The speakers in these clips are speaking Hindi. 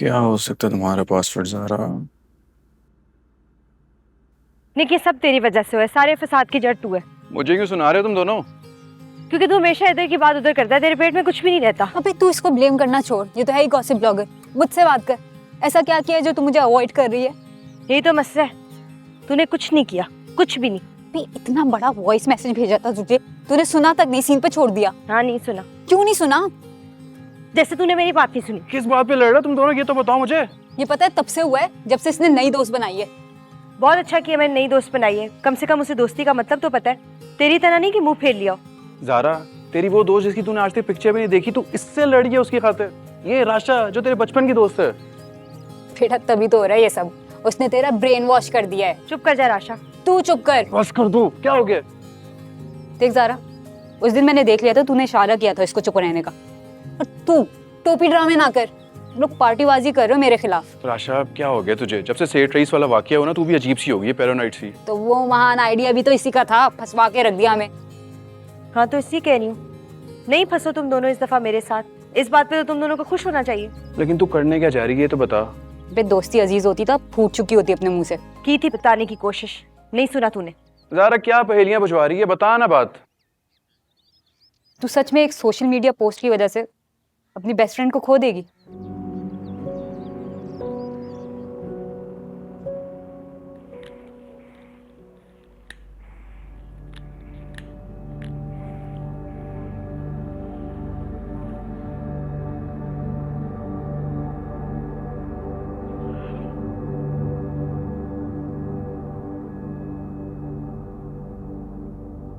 क्या हो सकता है तुम्हारे पासवर्ड ज़ारा? निकी, सब तेरी वजह से हुआ है। सारे फसाद की जड़ तू है। मुझे क्यों सुना रहे हो तुम दोनों? क्योंकि तू हमेशा इधर की बात उधर करता है। तेरे पेट में कुछ भी नहीं रहता। अबे तू इसको ब्लेम करना छोड़, ये तो है ही गॉसिप ब्लॉगर। मुझसे बात कर। ऐसा क्या किया है जो तू मुझे अवॉइड कर रही है? यही तो मसला है। तूने कुछ नहीं किया, कुछ भी नहीं। भी इतना बड़ा वॉइस मैसेज भेजा था तुझे, तूने सुना तक नहीं, सीन पे छोड़ दिया। हाँ, नहीं सुना। क्यों नहीं सुना? जैसे तूने मेरी बात नहीं सुनी। किस बात पे लड़ रहे हो तुम दोनों, ये तो बताओ मुझे। ये पता है तब से हुआ है जब से इसने नई दोस्त बनाई है। बहुत अच्छा किया मैंने नई दोस्त बनाई है। कम से कम उसे दोस्ती का मतलब तो पता है। तेरी तरह नहीं कि मुंह फेर लिया। ज़ारा, तेरी वो दोस्त जिसकी तूने आज तक पिक्चर भी नहीं देखी, तू इससे लड़ गई उसकी खातिर? ये राशा जो तेरे बचपन की दोस्त है। बेटा तभी तो हो रहा है ये सब। उसने तेरा ब्रेन वॉश कर दिया है। चुप कर जा राशा। तू चुप कर। बस कर दो, क्या हो गया? देख ज़ारा, उस दिन मैंने देख लिया था, तूने इशारा किया था इसको चुप रहने का। और तू टोपी ड्रामे ना कर। लोग पार्टीबाजी कर रहे हो मेरे खिलाफ। राशा, क्या हो गया तुझे? जब से सेठ रईस वाला वाकया हो ना, तू भी अजीब सी हो गई है, पैरानॉइड सी। तो वो महान आइडिया भी तो इसी का था, फंसवा के रख दिया हमें। हाँ, तो इसी कह रही हूँ, नहीं फंसो तुम दोनों इस दफा मेरे साथ। इस बात पे तो तुम दोनों को खुश होना चाहिए। लेकिन तू करने क्या जा रही है, ये तो बता। बे दोस्ती अजीज होती था, फूट चुकी होती अपने मुंह से। की थी बताने की कोशिश, नहीं सुना तूने। ज़ारा, क्या पहेलियां बुझवा रही है, बता ना बात। तू सच में एक सोशल मीडिया पोस्ट की वजह से अपनी बेस्ट फ्रेंड को खो देगी?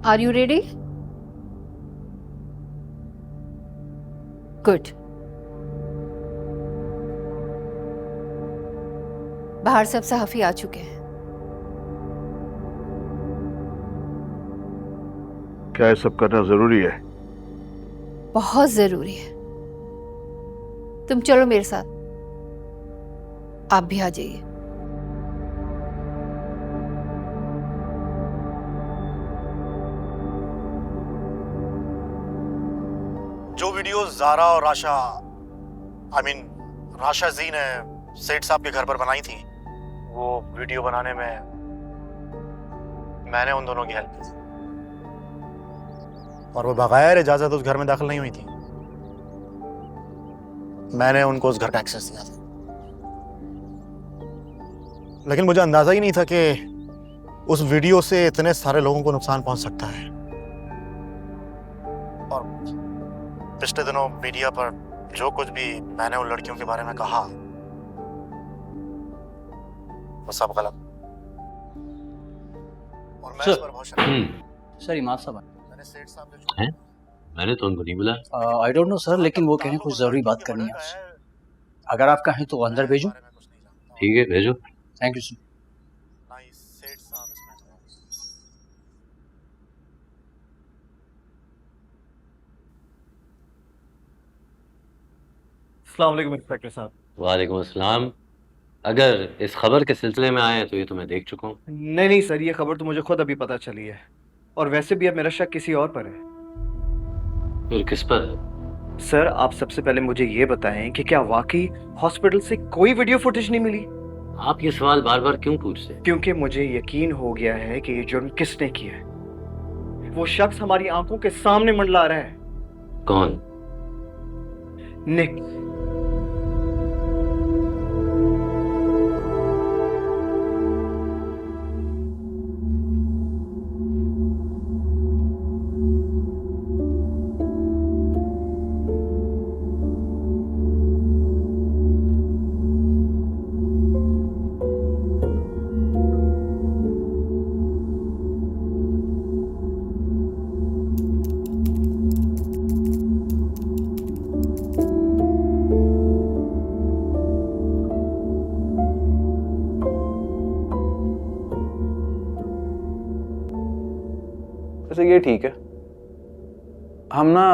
Are you ready? Good. बाहर सब सहाफी आ चुके हैं। क्या ये सब करना जरूरी है? बहुत जरूरी है। तुम चलो मेरे साथ, आप भी आ जाइए। जो वीडियो ज़ारा और राशा राशा जी ने सेठ साहब के घर पर बनाई थी, वो वीडियो बनाने में मैंने उन दोनों की हेल्प की थी। और वो बगैर इजाजत उस घर में दाखिल नहीं हुई थी। मैंने उनको उस घर का एक्सेस दिया था। लेकिन मुझे अंदाजा ही नहीं था कि उस वीडियो से इतने सारे लोगों को नुकसान पहुंच सकता है। और पिछले दिनों मीडिया पर जो कुछ भी मैंने उन लड़कियों के बारे में कहा, वो सब गलत। और मैं इस पर बहुत सर इमाम साहब मैंने सेठ साहब से हैं? मैंने तो उनको नहीं बुला। आई डोंट नो सर, लेकिन वो कह रहे हैं कुछ जरूरी बात करनी है आपसे। अगर आप कहें तो अंदर भेजूं? ठीक है, भेजो। Thank you sir. सेठ साहब इसमें अस्सलाम वालेकुम इंस्पेक्टर साहब। वालेकुम अस्सलाम। अगर इस खबर के सिलसिले में आए तो ये तो मैं देख चुका हूँ। नहीं सर, ये खबर तो मुझे खुद अभी पता चली है। और वैसे भी अब मेरा शक किसी और पर है। फिर किस पर? सर, आप सबसे पहले मुझे ये बताएं कि क्या वाकई हॉस्पिटल से कोई वीडियो फुटेज नहीं मिली? आप ये सवाल बार बार क्यों पूछते हैं? क्योंकि मुझे यकीन हो गया है कि ये जुर्म किसने किया है। वो शख्स हमारी आंखों के सामने मंडला रहा है। कौन? निक। वैसे ये ठीक है, हम ना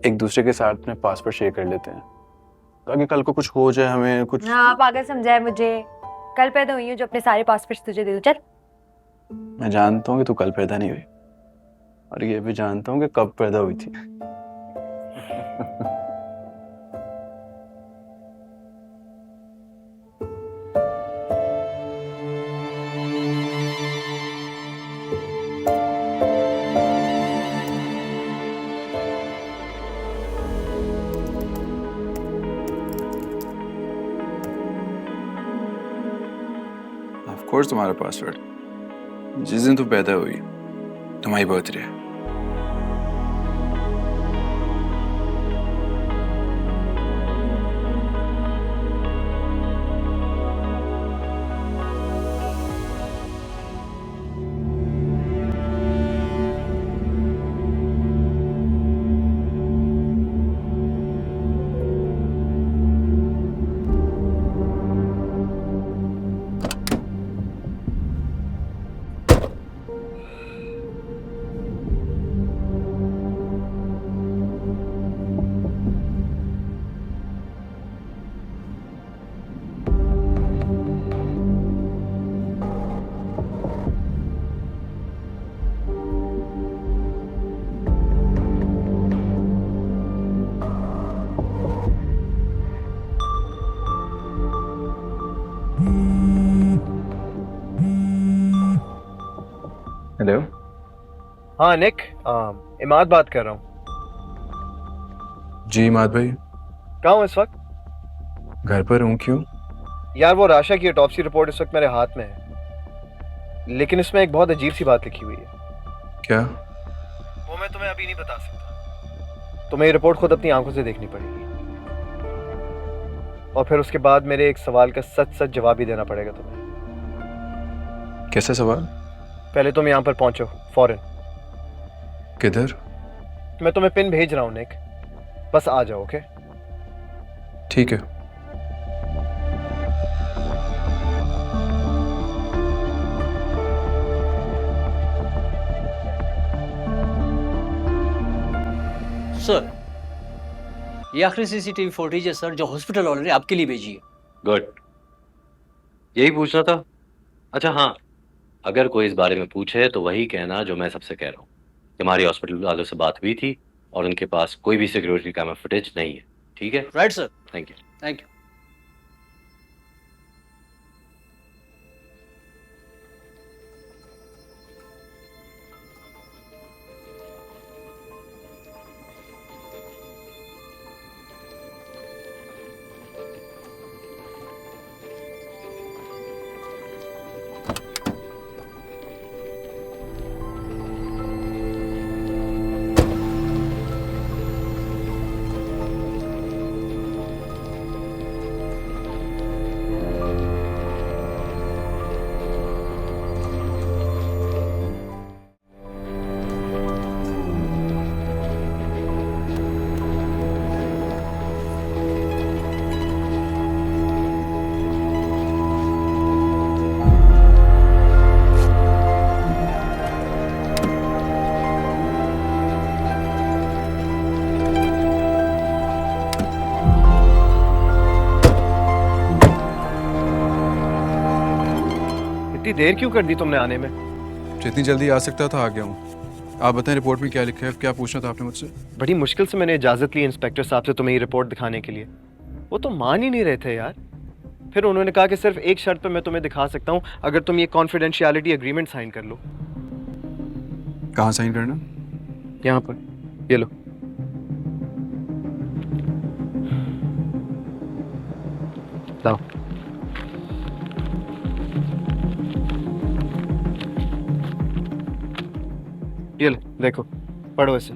एक दूसरे के साथ में पासवर्ड शेयर कर लेते हैं ताकि कल को कुछ हो जाए, हमें कुछ। हाँ, पागल समझाए मुझे। कल पैदा हुई हूँ जो अपने सारे पासपोर्ट तुझे दे दूँ। चल। मैं जानता हूँ कि तू कल पैदा नहीं हुई, और ये भी जानता हूँ कि कब पैदा हुई थी। कोर्स तुम्हारा पासवर्ड, जिस दिन तू पैदा हुई तुम्हारी बर्थडे है। हेलो। हाँ निक, इमाद बात कर रहा हूँ। जी इमाद भाई। कहाँ हूँ इस वक्त? घर पर हूँ। क्यों? यार वो राशा की ऑटोप्सी रिपोर्ट इस वक्त मेरे हाथ में है, लेकिन इसमें एक बहुत अजीब सी बात लिखी हुई है। क्या? वो मैं तुम्हें अभी नहीं बता सकता। तुम्हें ये रिपोर्ट खुद अपनी आंखों से देखनी पड़ेगी, और फिर उसके बाद मेरे एक सवाल का सच सच जवाब भी देना पड़ेगा तुम्हें। कैसा सवाल? पहले तुम यहाँ पर पहुंचो फौरन। किधर? मैं तुम्हें पिन भेज रहा हूँ निक, बस आ जाओ। ओके? ठीक है। सर, ये आखिरी सीसीटीवी फुटेज है सर, जो हॉस्पिटल वालों ने आपके लिए भेजी है। गुड, यही पूछना था। अच्छा हाँ, अगर कोई इस बारे में पूछे तो वही कहना जो मैं सबसे कह रहा हूँ। हमारी हॉस्पिटल वालों से बात हुई थी और उनके पास कोई भी सिक्योरिटी कैमरा फुटेज नहीं है। ठीक है? Right sir. Thank you. Thank you. इतनी देर क्यों कर दी तुमने आने में? जितनी जल्दी आ सकता था आ गया हूँ। आप बताएं रिपोर्ट में क्या लिखा है? क्या पूछना था आपने मुझसे? बड़ी मुश्किल से मैंने इजाजत ली इंस्पेक्टर साहब से तुम्हें ये रिपोर्ट दिखाने के लिए। वो तो मान ही नहीं रहे थे यार। फिर उन्होंने कहा कि सिर्फ एक शर्त पे मैं तुम्हें दिखा सकता हूँ, अगर तुम ये कॉन्फिडेंशियलिटी एग्रीमेंट साइन कर लो। कहाँ साइन करना? यहाँ पर, ये लो। लाओ। ये ले, देखो, पढ़ो इसे।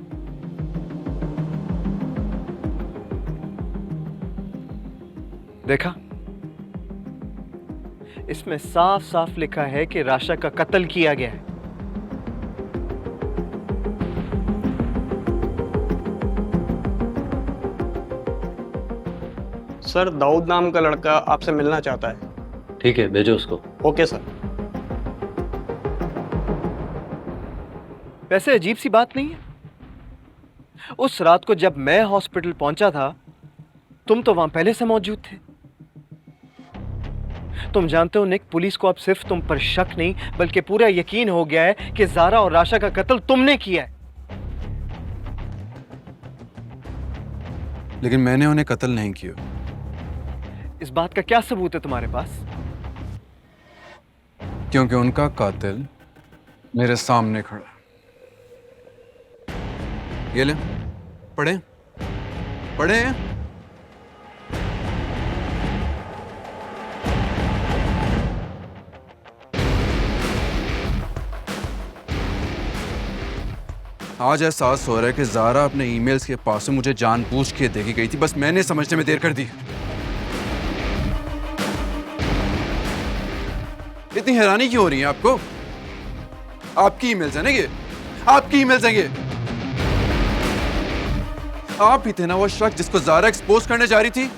देखा? इसमें साफ साफ लिखा है कि राशा का कत्ल किया गया है। सर, दाऊद नाम का लड़का आपसे मिलना चाहता है। ठीक है, भेजो उसको। Okay sir. वैसे अजीब सी बात नहीं है? उस रात को जब मैं हॉस्पिटल पहुंचा था, तुम तो वहां पहले से मौजूद थे। तुम जानते हो निक, पुलिस को अब सिर्फ तुम पर शक नहीं बल्कि पूरा यकीन हो गया है कि ज़ारा और राशा का कत्ल तुमने किया है। लेकिन मैंने उन्हें कत्ल नहीं किया। इस बात का क्या सबूत है तुम्हारे पास? क्योंकि उनका कातिल मेरे सामने खड़ा है। ये ले, पढ़े पढ़े। आज एहसास हो रहा है कि ज़ारा अपने ईमेल्स के पास से मुझे जानबूझ के देखी गई थी, बस मैंने समझने में देर कर दी। इतनी हैरानी क्यों हो रही है आपको? आपकी ईमेल्स हैं ना ये? आपकी ईमेल्स हैं ये? आप ही थे ना वो शख्स जिसको ज़ारा एक्सपोज करने जा रही थी?